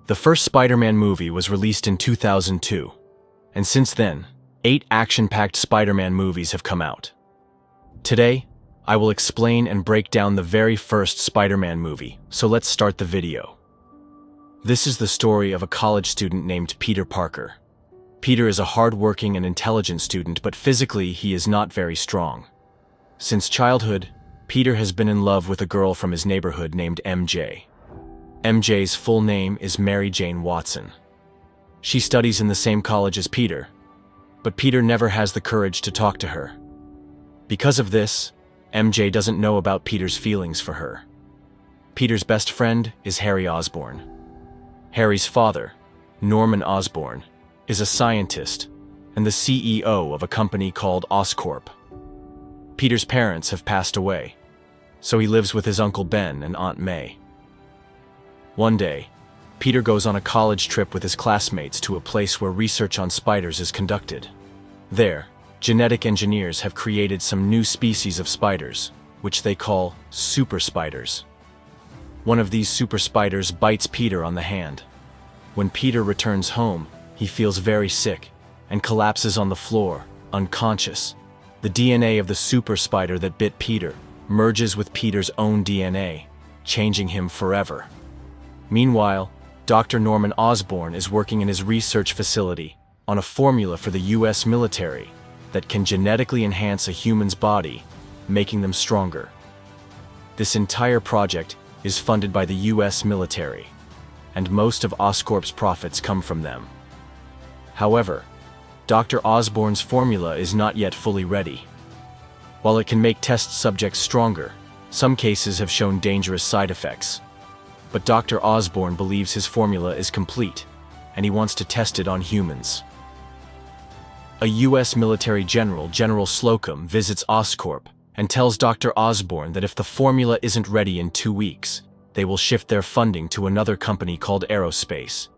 The first Spider-Man movie was released in 2002, and since then, 8 action-packed Spider-Man movies have come out. Today, I will explain and break down the very first Spider-Man movie, so let's start the video. This is the story of a college student named Peter Parker. Peter is a hard-working and intelligent student, but physically he is not very strong. Since childhood, Peter has been in love with a girl from his neighborhood named MJ. MJ's full name is Mary Jane Watson. She studies in the same college as Peter, but Peter never has the courage to talk to her. Because of this, MJ doesn't know about Peter's feelings for her. Peter's best friend is Harry Osborn. Harry's father, Norman Osborn, is a scientist and the CEO of a company called Oscorp. Peter's parents have passed away, so he lives with his Uncle Ben and Aunt May. One day, Peter goes on a college trip with his classmates to a place where research on spiders is conducted. There, genetic engineers have created some new species of spiders, which they call super spiders. One of these super spiders bites Peter on the hand. When Peter returns home, he feels very sick and collapses on the floor, unconscious. The DNA of the super spider that bit Peter merges with Peter's own DNA, changing him forever. Meanwhile, Dr. Norman Osborn is working in his research facility on a formula for the US military that can genetically enhance a human's body, making them stronger. This entire project is funded by the US military, and most of Oscorp's profits come from them. However, Dr. Osborn's formula is not yet fully ready. While it can make test subjects stronger, some cases have shown dangerous side effects. But Dr. Osborn believes his formula is complete, and he wants to test it on humans. A US military general, General Slocum, visits Oscorp and tells Dr. Osborn that if the formula isn't ready in 2 weeks, they will shift their funding to another company called Aerospace.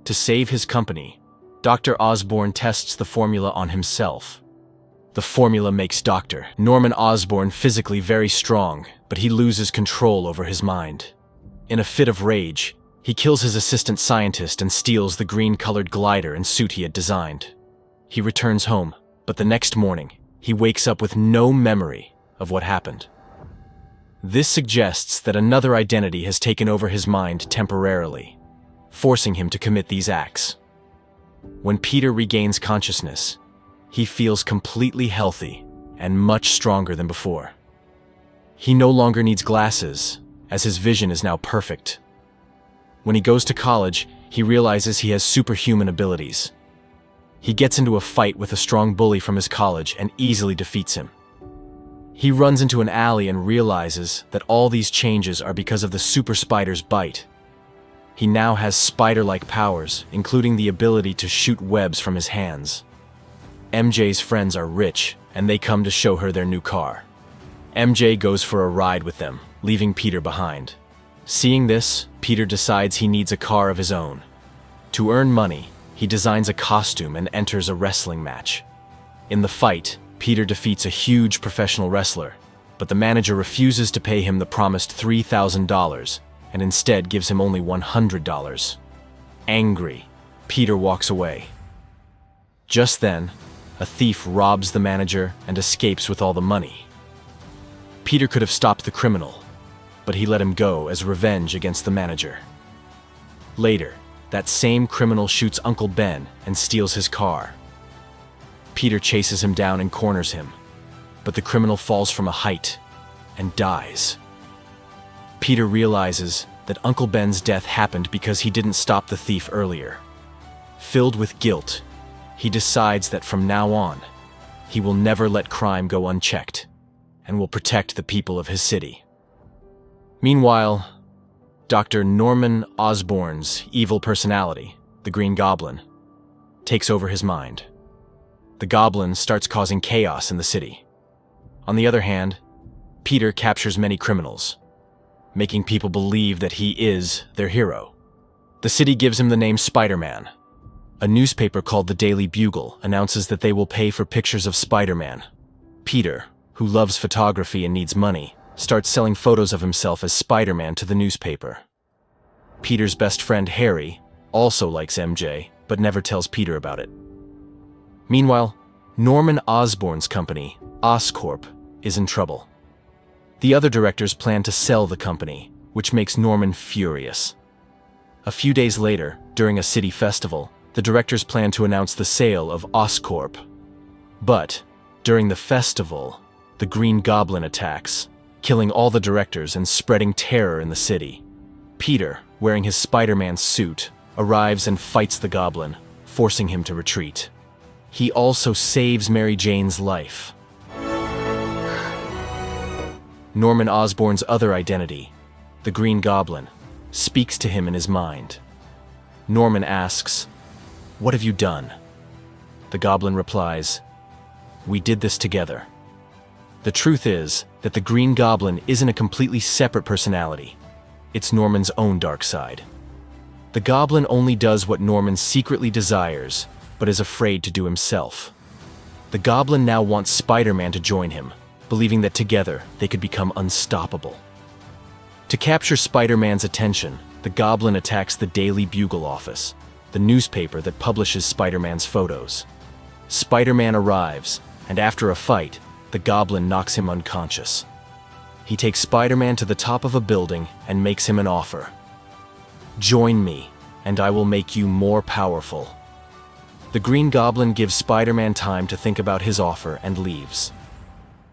To save his company, Dr. Osborn tests the formula on himself. The formula makes Dr. Norman Osborn physically very strong, but he loses control over his mind. In a fit of rage, he kills his assistant scientist and steals the green-colored glider and suit he had designed. He returns home, but the next morning, he wakes up with no memory of what happened. This suggests that another identity has taken over his mind temporarily, forcing him to commit these acts. When Peter regains consciousness, he feels completely healthy and much stronger than before. He no longer needs glasses, as his vision is now perfect. When he goes to college, he realizes he has superhuman abilities. He gets into a fight with a strong bully from his college and easily defeats him. He runs into an alley and realizes that all these changes are because of the super spider's bite. He now has spider-like powers, including the ability to shoot webs from his hands. MJ's friends are rich, and they come to show her their new car. MJ goes for a ride with them, leaving Peter behind. Seeing this, Peter decides he needs a car of his own. To earn money, he designs a costume and enters a wrestling match. In the fight, Peter defeats a huge professional wrestler, but the manager refuses to pay him the promised $3,000 and instead gives him only $100. Angry, Peter walks away. Just then, a thief robs the manager and escapes with all the money. Peter could have stopped the criminal, but he let him go as revenge against the manager. Later, that same criminal shoots Uncle Ben and steals his car. Peter chases him down and corners him, but the criminal falls from a height and dies. Peter realizes that Uncle Ben's death happened because he didn't stop the thief earlier. Filled with guilt, he decides that from now on, he will never let crime go unchecked and will protect the people of his city. Meanwhile, Dr. Norman Osborn's evil personality, the Green Goblin, takes over his mind. The Goblin starts causing chaos in the city. On the other hand, Peter captures many criminals, making people believe that he is their hero. The city gives him the name Spider-Man. A newspaper called the Daily Bugle announces that they will pay for pictures of Spider-Man. Peter, who loves photography and needs money, starts selling photos of himself as Spider-Man to the newspaper. Peter's best friend Harry also likes MJ, but never tells Peter about it. Meanwhile, Norman Osborn's company, Oscorp, is in trouble. The other directors plan to sell the company, which makes Norman furious. A few days later, during a city festival, the directors plan to announce the sale of Oscorp. But, during the festival, the Green Goblin attacks, killing all the directors and spreading terror in the city. Peter, wearing his Spider-Man suit, arrives and fights the Goblin, forcing him to retreat. He also saves Mary Jane's life. Norman Osborn's other identity, the Green Goblin, speaks to him in his mind. Norman asks, "What have you done?" The Goblin replies, "We did this together." The truth is that the Green Goblin isn't a completely separate personality. It's Norman's own dark side. The Goblin only does what Norman secretly desires, but is afraid to do himself. The Goblin now wants Spider-Man to join him, believing that together they could become unstoppable. To capture Spider-Man's attention, the Goblin attacks the Daily Bugle office, the newspaper that publishes Spider-Man's photos. Spider-Man arrives, and after a fight, the Goblin knocks him unconscious. He takes Spider-Man to the top of a building and makes him an offer. "Join me, and I will make you more powerful." The Green Goblin gives Spider-Man time to think about his offer and leaves.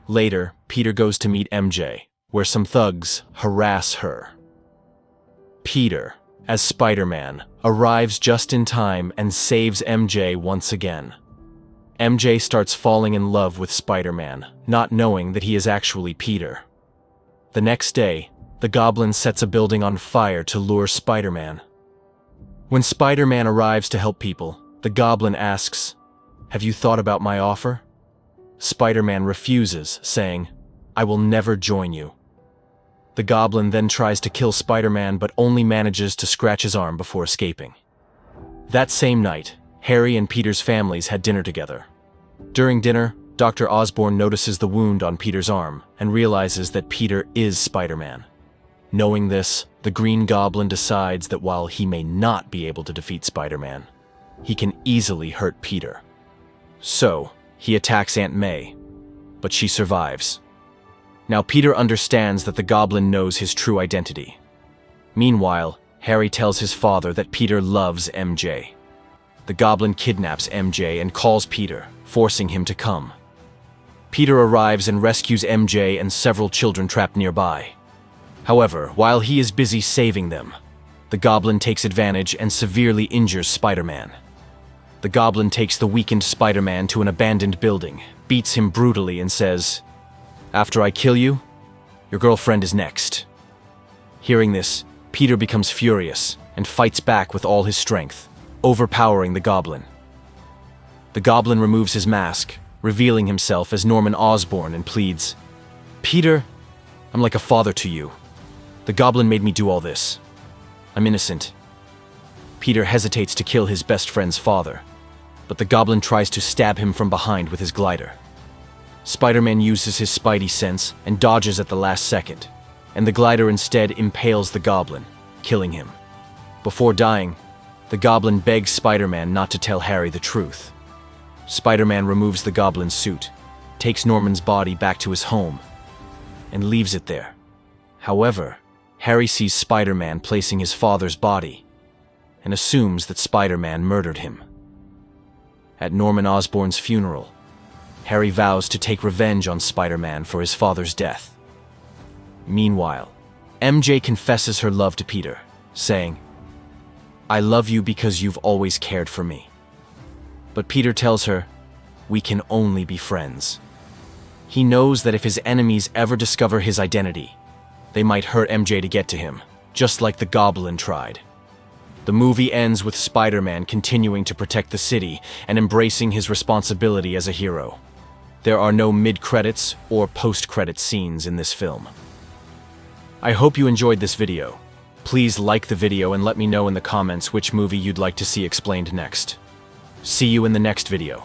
Later, Peter goes to meet MJ, where some thugs harass her. Peter, as Spider-Man, arrives just in time and saves MJ once again. MJ starts falling in love with Spider-Man, not knowing that he is actually Peter. The next day, the Goblin sets a building on fire to lure Spider-Man. When Spider-Man arrives to help people, the Goblin asks, "Have you thought about my offer?" Spider-Man refuses, saying, "I will never join you." The Goblin then tries to kill Spider-Man but only manages to scratch his arm before escaping. That same night, Harry and Peter's families had dinner together. During dinner, Dr. Osborn notices the wound on Peter's arm and realizes that Peter is Spider-Man. Knowing this, the Green Goblin decides that while he may not be able to defeat Spider-Man, he can easily hurt Peter. So, he attacks Aunt May, but she survives. Now Peter understands that the Goblin knows his true identity. Meanwhile, Harry tells his father that Peter loves MJ. The Goblin kidnaps MJ and calls Peter, forcing him to come. Peter arrives and rescues MJ and several children trapped nearby. However, while he is busy saving them, the Goblin takes advantage and severely injures Spider-Man. The Goblin takes the weakened Spider-Man to an abandoned building, beats him brutally and says, "After I kill you, your girlfriend is next." Hearing this, Peter becomes furious and fights back with all his strength, overpowering the Goblin. The Goblin removes his mask, revealing himself as Norman Osborn, and pleads, "Peter, I'm like a father to you. The Goblin made me do all this. I'm innocent." Peter hesitates to kill his best friend's father, but the Goblin tries to stab him from behind with his glider. Spider-Man uses his Spidey sense and dodges at the last second, and the glider instead impales the Goblin, killing him. Before dying, the Goblin begs Spider-Man not to tell Harry the truth. Spider-Man removes the Goblin's suit, takes Norman's body back to his home, and leaves it there. However, Harry sees Spider-Man placing his father's body, and assumes that Spider-Man murdered him. At Norman Osborn's funeral, Harry vows to take revenge on Spider-Man for his father's death. Meanwhile, MJ confesses her love to Peter, saying, "I love you because you've always cared for me." But Peter tells her, "We can only be friends." He knows that if his enemies ever discover his identity, they might hurt MJ to get to him, just like the Goblin tried. The movie ends with Spider-Man continuing to protect the city and embracing his responsibility as a hero. There are no mid-credits or post-credits scenes in this film. I hope you enjoyed this video. Please like the video and let me know in the comments which movie you'd like to see explained next. See you in the next video.